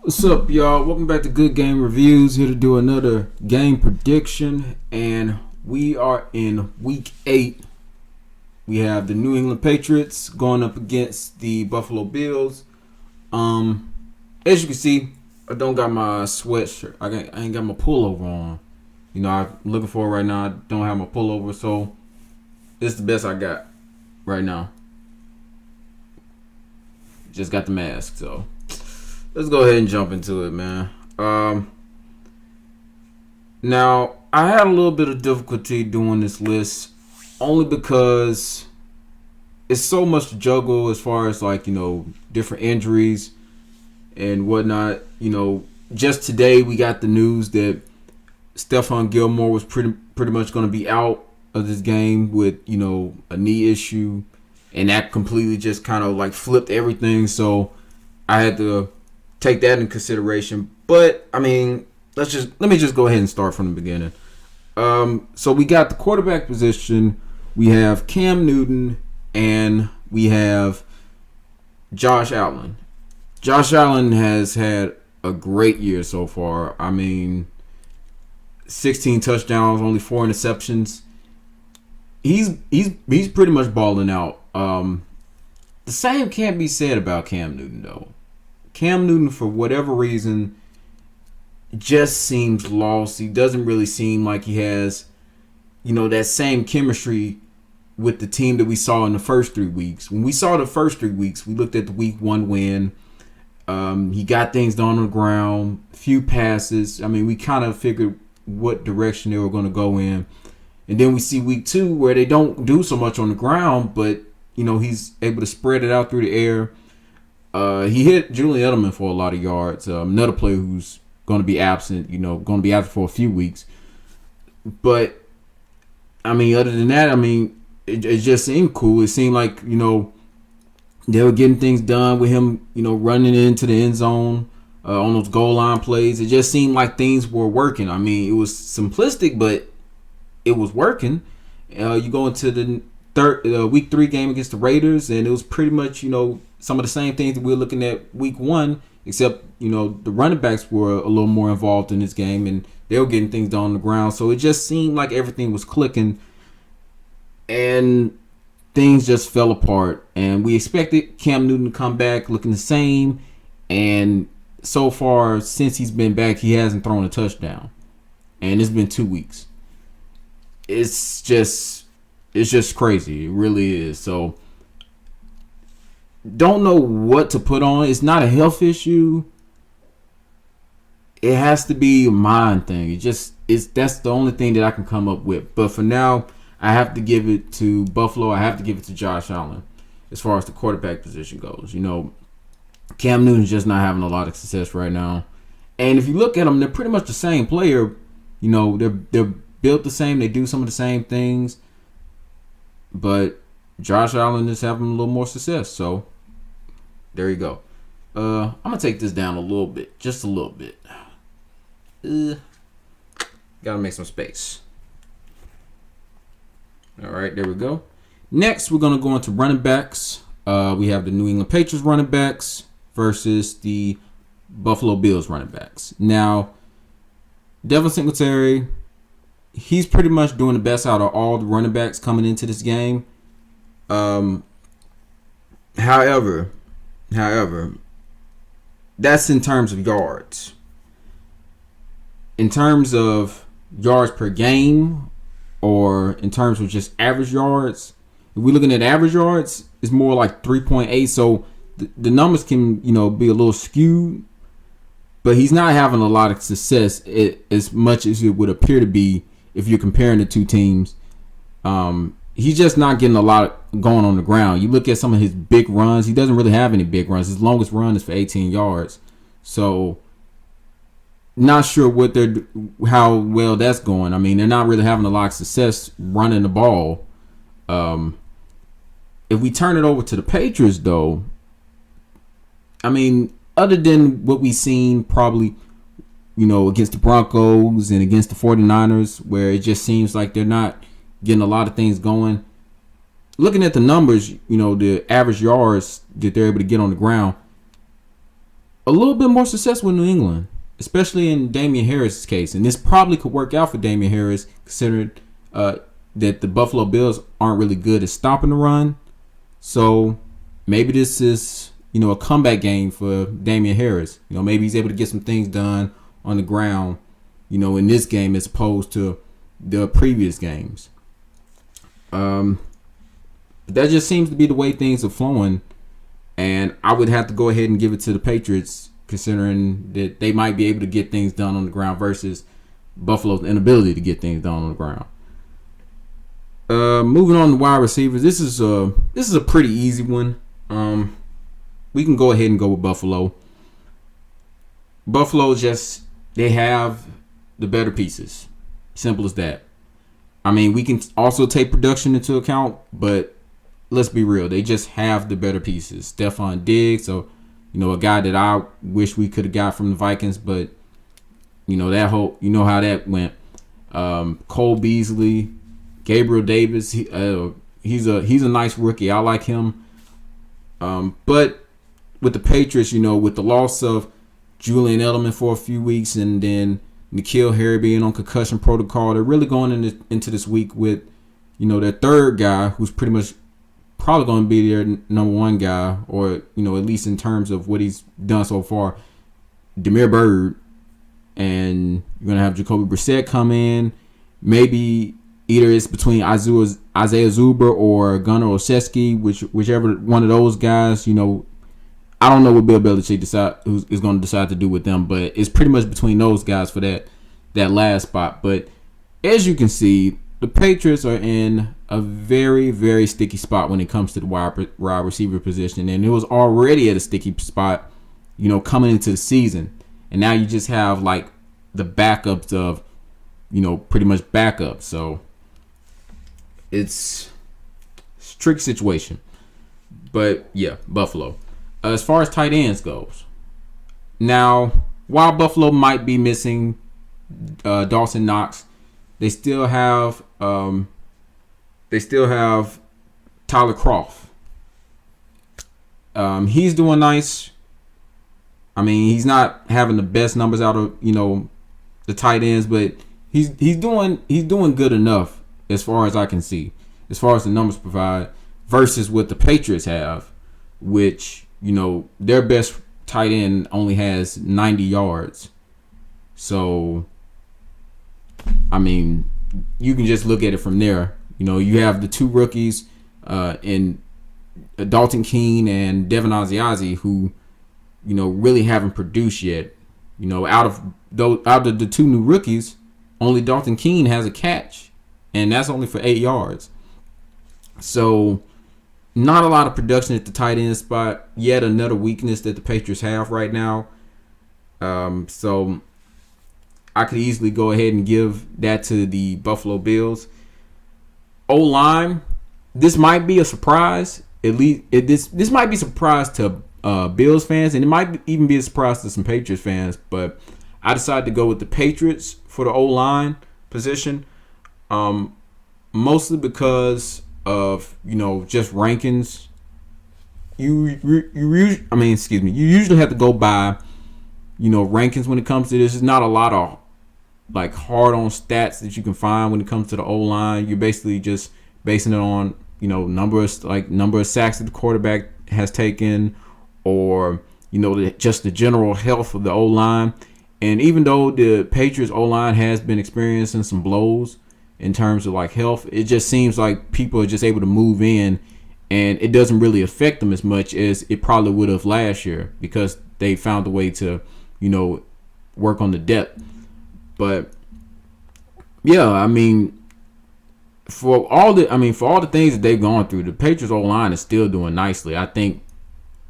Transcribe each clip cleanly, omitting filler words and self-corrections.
What's up, y'all? Welcome back to Good Game Reviews. Here to do another game prediction, and we are in Week 8. We have the New England Patriots going up against the Buffalo Bills. As you can see, I don't got my sweatshirt. I ain't got my pullover on. I'm looking for it right now. I don't have my pullover, so this is the best I got right now. Just got the mask, so let's go ahead and jump into it, man. Now, I had a little bit of difficulty doing this list only because it's so much to juggle as far as different injuries and whatnot. Just today we got the news that Stephon Gilmore was pretty much going to be out of this game with a knee issue, and that completely just kind of flipped everything. So I had to take that in consideration. But I mean, let me just go ahead and start from the beginning. So we got the quarterback position. We have Cam Newton and we have Josh Allen. Josh Allen has had a great year so far. I mean, 16 touchdowns, only 4 interceptions. He's pretty much balling out. The same can't be said about Cam Newton though. Cam Newton, for whatever reason, just seems lost. He doesn't really seem like he has, that same chemistry with the team that we saw in the first 3 weeks. When we saw the first 3 weeks, we looked at the week 1 win. He got things done on the ground, few passes. I mean, we kind of figured what direction they were going to go in. And then we see week 2 where they don't do so much on the ground, but, he's able to spread it out through the air. He hit Julian Edelman for a lot of yards. Another player who's going to be absent, going to be out for a few weeks. But, I mean, other than that, it just seemed cool. It seemed like, they were getting things done with him, running into the end zone on those goal line plays. It just seemed like things were working. I mean, it was simplistic, but it was working. You go into the week 3 game against the Raiders, and it was pretty much, some of the same things that we were looking at week 1, except, the running backs were a little more involved in this game, and they were getting things done on the ground. So it just seemed like everything was clicking, and things just fell apart. And we expected Cam Newton to come back looking the same, and so far, since he's been back, he hasn't thrown a touchdown. And it's been 2 weeks. It's just crazy. It really is. So don't know what to put on. It's not a health issue. It has to be a mind thing. That's the only thing that I can come up with. But for now, I have to give it to Buffalo. I have to give it to Josh Allen as far as the quarterback position goes. Cam Newton's just not having a lot of success right now. And if you look at them, they're pretty much the same player. They're built the same. They do some of the same things. But Josh Allen is having a little more success. So there you go. I'm going to take this down a little bit. Just a little bit. Got to make some space. All right, there we go. Next, we're going to go into running backs. We have the New England Patriots running backs versus the Buffalo Bills running backs. Now, Devin Singletary, he's pretty much doing the best out of all the running backs coming into this game. However, that's in terms of yards. In terms of yards per game, or in terms of just average yards, if we're looking at average yards, it's more like 3.8. So the numbers can, be a little skewed, but he's not having a lot of success as much as it would appear to be if you're comparing the two teams. He's just not getting a lot going on the ground. You look at some of his big runs, he doesn't really have any big runs. His longest run is for 18 yards. So not sure how well that's going. I mean, they're not really having a lot of success running the ball. If we turn it over to the Patriots, though, I mean, other than what we've seen probably, against the Broncos and against the 49ers, where it just seems like they're not getting a lot of things going. Looking at the numbers, the average yards that they're able to get on the ground, a little bit more success with New England, especially in Damian Harris' case. And this probably could work out for Damian Harris, considering that the Buffalo Bills aren't really good at stopping the run. So maybe this is, a comeback game for Damian Harris. Maybe he's able to get some things done on the ground, in this game as opposed to the previous games. But that just seems to be the way things are flowing. And I would have to go ahead and give it to the Patriots, considering that they might be able to get things done on the ground versus Buffalo's inability to get things done on the ground. Moving on to wide receivers, this is a pretty easy one. We can go ahead and go with Buffalo. Buffalo they have the better pieces. Simple as that. I mean, we can also take production into account, but let's be real. They just have the better pieces. Stephon Diggs, so a guy that I wish we could have got from the Vikings, but that whole how that went. Cole Beasley, Gabriel Davis, he's a nice rookie. I like him. But with the Patriots, with the loss of Julian Edelman for a few weeks and then N'Keal Harry being on concussion protocol, they're really going into this week with, their third guy who's pretty much probably going to be their number one guy, or, at least in terms of what he's done so far, Damiere Byrd. And you're going to have Jacoby Brissett come in. Maybe either it's between Isaiah Zuber or Gunnar Olszewski, whichever one of those guys, I don't know what Bill Belichick is going to decide to do with them, but it's pretty much between those guys for that last spot. But as you can see, the Patriots are in a very, very sticky spot when it comes to the wide receiver position, and it was already at a sticky spot, coming into the season, and now you just have like the backups of, pretty much backups. So it's a tricky situation. But yeah, Buffalo. As far as tight ends goes, now while Buffalo might be missing Dawson Knox, they still have Tyler Kroft. He's doing nice. I mean, he's not having the best numbers out of the tight ends, but he's doing good enough as far as I can see, as far as the numbers provide, versus what the Patriots have, which their best tight end only has 90 yards. So, I mean, you can just look at it from there. You have the two rookies in Dalton Keene and Devin Asiasi who, really haven't produced yet. Out of the two new rookies, only Dalton Keene has a catch, and that's only for 8 yards. So, not a lot of production at the tight end spot. Yet another weakness that the Patriots have right now. So I could easily go ahead and give that to the Buffalo Bills. O-line, this might be a surprise. At least this might be a surprise to Bills fans, and it might even be a surprise to some Patriots fans. But I decided to go with the Patriots for the O-line position, mostly because of just rankings. You usually have to go by rankings when it comes to this. There's not a lot of like hard on stats that you can find when it comes to the O line. You're basically just basing it on number of sacks that the quarterback has taken, or just the general health of the O line. And even though the Patriots O line has been experiencing some blows in terms of like health, it just seems like people are just able to move in, and it doesn't really affect them as much as it probably would have last year, because they found a way to work on the depth. But yeah, I mean, for all the things that they've gone through, the Patriots O-line is still doing nicely. I think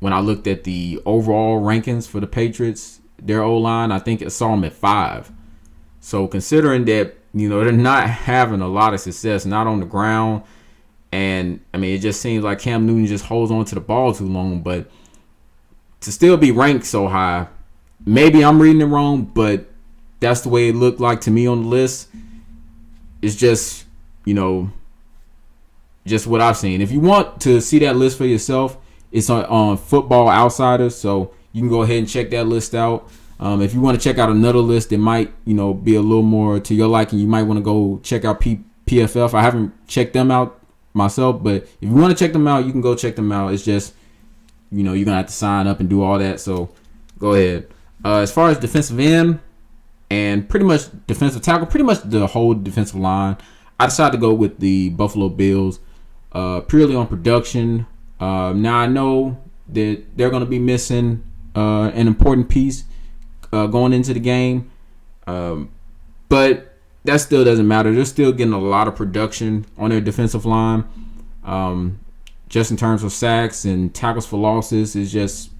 when I looked at the overall rankings for the Patriots, their O-line, I think I saw them at 5. So considering that they're not having a lot of success, not on the ground, and I mean, it just seems like Cam Newton just holds on to the ball too long. But to still be ranked so high, maybe I'm reading it wrong, but that's the way it looked like to me on the list. It's just just what I've seen. If you want to see that list for yourself, it's on Football Outsiders. So you can go ahead and check that list out. If you want to check out another list that might, be a little more to your liking, you might want to go check out PFF. I haven't checked them out myself, but if you want to check them out, you can go check them out. It's just, you're going to have to sign up and do all that. So go ahead. As far as defensive end and pretty much defensive tackle, pretty much the whole defensive line, I decided to go with the Buffalo Bills purely on production. Now I know that they're going to be missing an important piece going into the game, but that still doesn't matter. They're still getting a lot of production on their defensive line. Just in terms of sacks and tackles for losses, is just,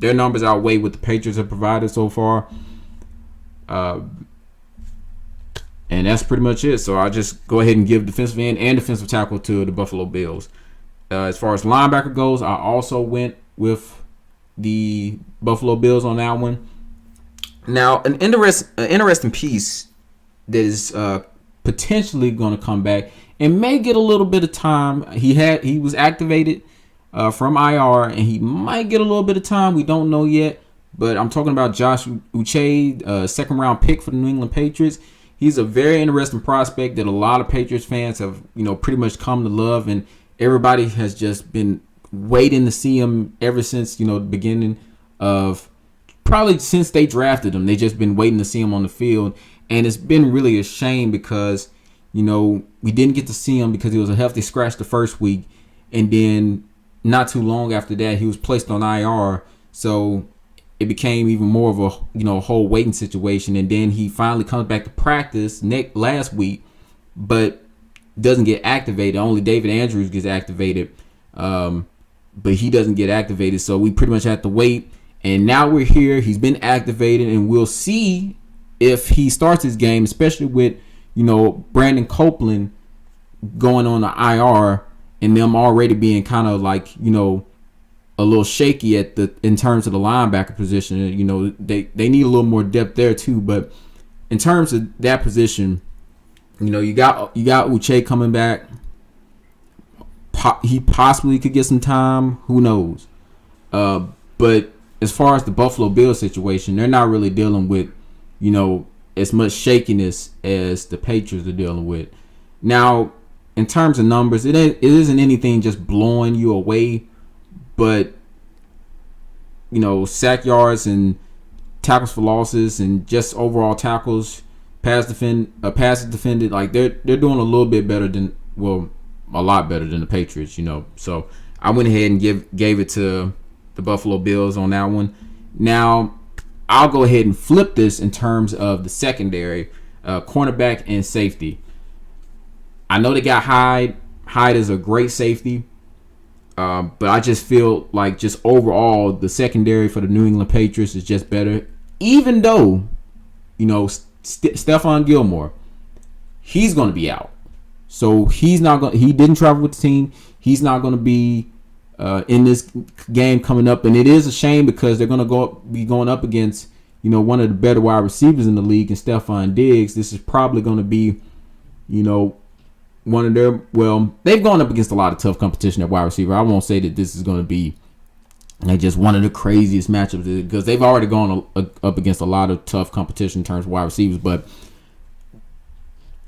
their numbers outweigh what the Patriots have provided so far. And that's pretty much it. So I'll just go ahead and give defensive end and defensive tackle to the Buffalo Bills. As far as linebacker goes, I also went with the Buffalo Bills on that one. Now, an interesting piece that is potentially going to come back and may get a little bit of time. He was activated from IR, and he might get a little bit of time. We don't know yet, but I'm talking about Josh Uche, second round pick for the New England Patriots. He's a very interesting prospect that a lot of Patriots fans have, pretty much come to love, and everybody has just been waiting to see him ever since, the beginning of, probably since they drafted him. They just been waiting to see him on the field, and it's been really a shame because, we didn't get to see him because he was a healthy scratch the first week, and then not too long after that, he was placed on IR. So it became even more of a whole waiting situation. And then he finally comes back to practice last week, but doesn't get activated. Only David Andrews gets activated, but he doesn't get activated. So we pretty much have to wait. And now we're here. He's been activated, and we'll see if he starts his game, especially with Brandon Copeland going on the IR and them already being kind of like a little shaky in terms of the linebacker position. They need a little more depth there too. But in terms of that position, you got Uche coming back. He possibly could get some time. Who knows? But as far as the Buffalo Bills situation, they're not really dealing with as much shakiness as the Patriots are dealing with. Now, in terms of numbers, it isn't anything just blowing you away, but sack yards and tackles for losses and just overall tackles, passes defended, like they're doing a little bit better than, well, a lot better than the Patriots, So I went ahead and gave it to the Buffalo Bills on that one. Now I'll go ahead and flip this in terms of the secondary, cornerback and safety. I know they got Hyde. Hyde is a great safety. But I just feel like just overall the secondary for the New England Patriots is just better. Even though, Stephon Gilmore, he's going to be out. So he didn't travel with the team. He's not going to be in this game coming up. And it is a shame because they're going to be going up against, one of the better wide receivers in the league, and Stephon Diggs. This is probably going to be, one of their, they've gone up against a lot of tough competition at wide receiver. I won't say that this is going to be just one of the craziest matchups because they've already gone up against a lot of tough competition in terms of wide receivers, but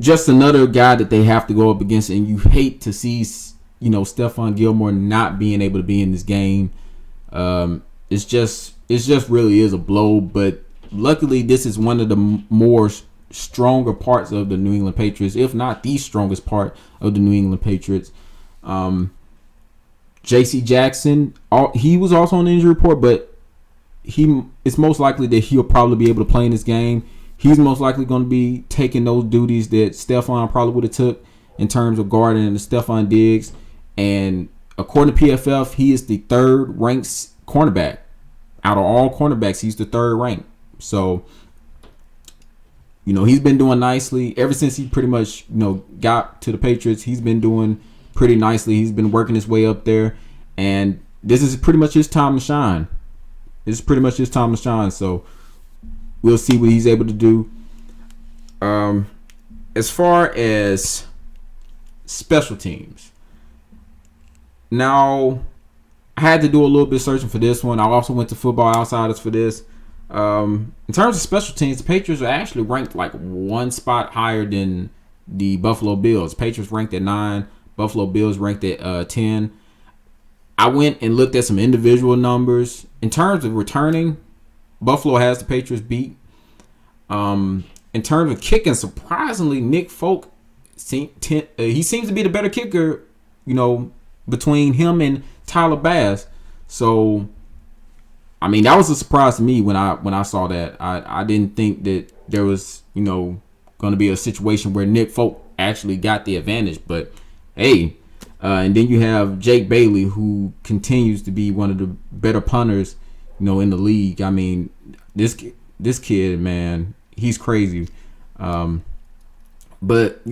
just another guy that they have to go up against, and you hate to see, Stephon Gilmore not being able to be in this game. It's just really is a blow, but luckily this is one of the more stronger parts of the New England Patriots, if not the strongest part of the New England Patriots. J.C. Jackson, he was also on the injury report, but it's most likely that he'll probably be able to play in this game. He's most likely going to be taking those duties that Stephon probably would have took in terms of guarding Stephon Diggs. And according to PFF, he is the third ranked cornerback. Out of all cornerbacks, he's the third ranked. So, he's been doing nicely ever since he pretty much, got to the Patriots. He's been doing pretty nicely. He's been working his way up there. And this is pretty much his time to shine. So we'll see what he's able to do. As far as special teams, now I had to do a little bit of searching for this one. I also went to Football Outsiders for this. In terms of special teams, the Patriots are actually ranked like one spot higher than the Buffalo Bills. Patriots ranked at 9. Buffalo Bills ranked at 10. I went and looked at some individual numbers. In terms of returning, Buffalo has the Patriots beat. In terms of kicking, surprisingly, Nick Folk, he seems to be the better kicker, between him and Tyler Bass. So, I mean, that was a surprise to me when I saw that. I didn't think that there was, going to be a situation where Nick Folk actually got the advantage. But, hey, and then you have Jake Bailey, who continues to be one of the better punters, in the league. I mean, this kid, man, he's crazy. But,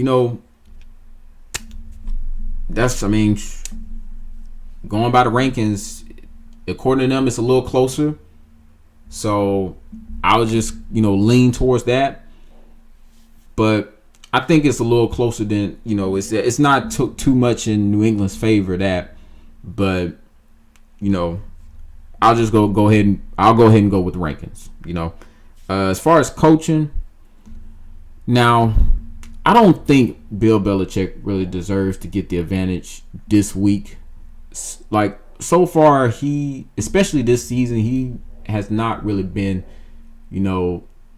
going by the rankings, according to them, it's a little closer. So I would just, lean towards that. But I think it's a little closer than, it's not too much in New England's favor that. But, I'll just go ahead and go with rankings, As far as coaching, now, I don't think Bill Belichick really deserves to get the advantage this week. Like, so far, especially this season, he has not really been,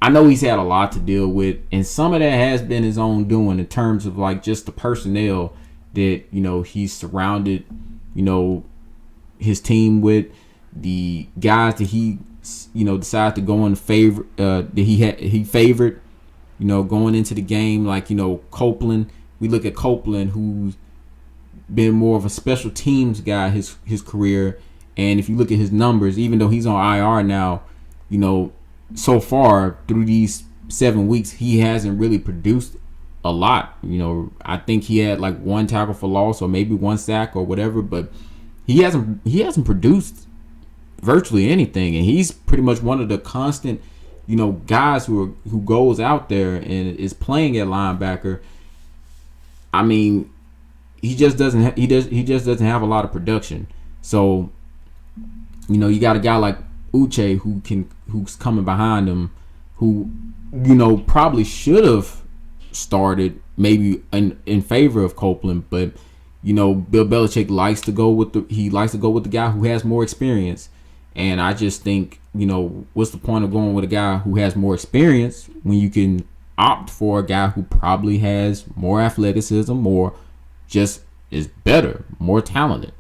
I know he's had a lot to deal with, and some of that has been his own doing in terms of, like, just the personnel that, he's surrounded, his team with, the guys that he, decided to go in favor, that he favored, going into the game, like, Copeland. We look at Copeland, who's been more of a special teams guy his career. And if you look at his numbers, even though he's on IR now, so far through these 7 weeks, he hasn't really produced a lot. I think he had like 1 tackle for loss or maybe 1 sack or whatever, but he hasn't produced virtually anything. And he's pretty much one of the constant guys who goes out there and is playing at linebacker. I mean, he just doesn't have a lot of production. So, you got a guy like Uche who's coming behind him, who probably should have started maybe in favor of Copeland, but Bill Belichick likes to go with the guy who has more experience. And I just think, what's the point of going with a guy who has more experience when you can opt for a guy who probably has more athleticism or just is better, more talented.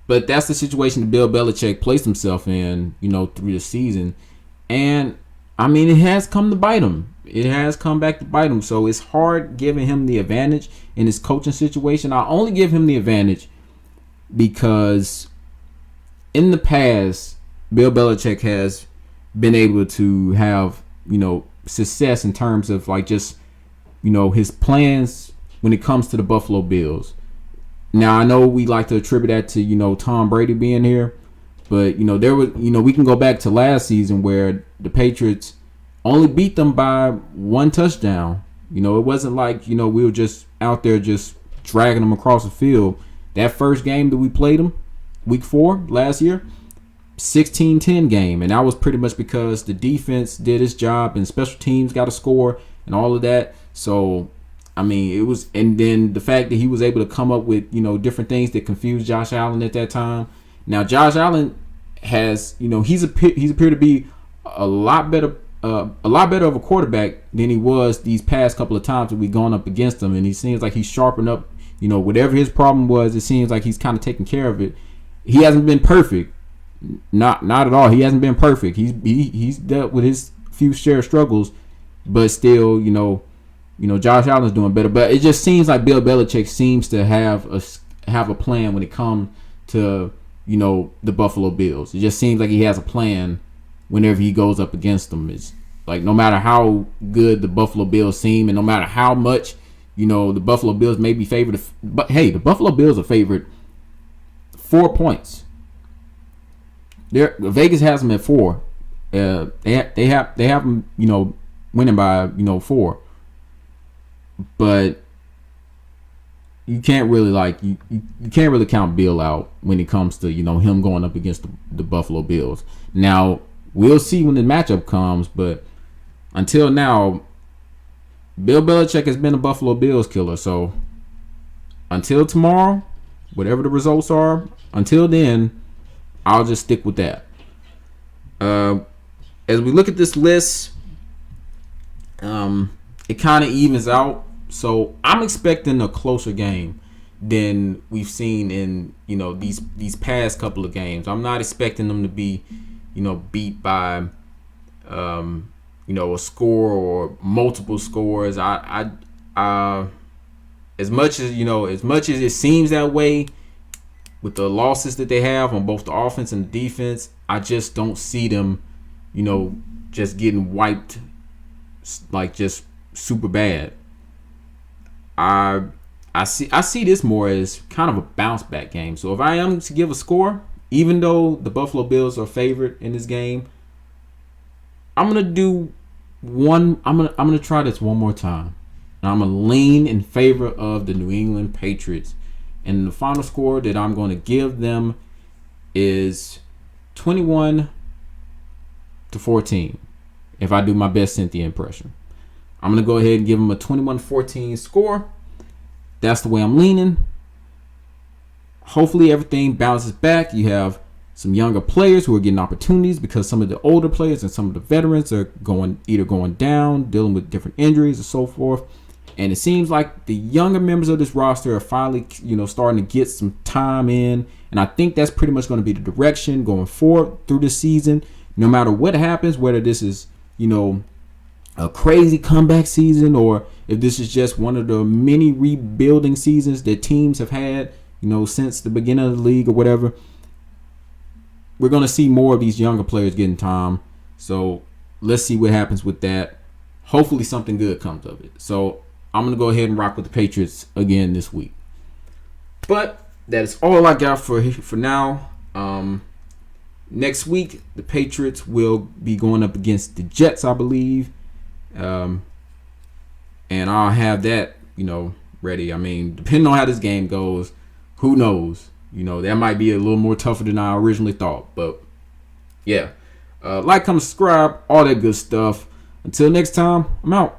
But that's the situation that Bill Belichick placed himself in, through the season. And, I mean, it has come to bite him. It has come back to bite him. So it's hard giving him the advantage in his coaching situation. I only give him the advantage because in the past, Bill Belichick has been able to have, success in terms of like just, his plans when it comes to the Buffalo Bills. Now, I know we like to attribute that to, Tom Brady being here, but, there was, we can go back to last season where the Patriots only beat them by 1 touchdown. It wasn't like, we were just out there just dragging them across the field. That first game that we played them, week 4 last year, 16-10 game, and that was pretty much because the defense did its job and special teams got a score and all of that. So, I mean, it was, and then the fact that he was able to come up with, different things that confused Josh Allen at that time. Now, Josh Allen has, he's appeared to be a lot better of a quarterback than he was these past couple of times that we've gone up against him, and he seems like he's sharpened up, whatever his problem was, it seems like he's kind of taking care of it. He hasn't been perfect. Not at all. He hasn't been perfect. He's dealt with his few share of struggles, but still, Josh Allen's doing better. But it just seems like Bill Belichick seems to have a plan when it comes to the Buffalo Bills. It just seems like he has a plan whenever he goes up against them. It's like no matter how good the Buffalo Bills seem, and no matter how much the Buffalo Bills may be favored, but hey, the Buffalo Bills are favored 4 points. Vegas has them at 4. They have them, winning by 4. But you can't really you can't really count Bill out when it comes to him going up against the Buffalo Bills. Now we'll see when the matchup comes, but until now, Bill Belichick has been a Buffalo Bills killer. So until tomorrow, whatever the results are, until then, I'll just stick with that. As we look at this list, it kind of evens out. So I'm expecting a closer game than we've seen in these past couple of games. I'm not expecting them to be beat by a score or multiple scores. I as much as it seems that way with the losses that they have on both the offense and the defense, I just don't see them just getting wiped like just super bad. I see this more as kind of a bounce back game. So if I am to give a score, even though the Buffalo Bills are favored in this game, I'm gonna try this one more time. And I'm gonna lean in favor of the New England Patriots. And the final score that I'm going to give them is 21-14. If I do my best Cynthia impression, I'm going to go ahead and give them a 21-14 score. That's the way I'm leaning. Hopefully everything bounces back. You have some younger players who are getting opportunities because some of the older players and some of the veterans are either going down, dealing with different injuries and so forth. And it seems like the younger members of this roster are finally, starting to get some time in. And I think that's pretty much going to be the direction going forward through the season. No matter what happens, whether this is, a crazy comeback season or if this is just one of the many rebuilding seasons that teams have had, since the beginning of the league or whatever, we're going to see more of these younger players getting time. So let's see what happens with that. Hopefully something good comes of it. So I'm going to go ahead and rock with the Patriots again this week. But that is all I got for now. Next week, the Patriots will be going up against the Jets, I believe. And I'll have that, ready. I mean, depending on how this game goes, who knows? That might be a little more tougher than I originally thought. But, yeah. Like, comment, subscribe, all that good stuff. Until next time, I'm out.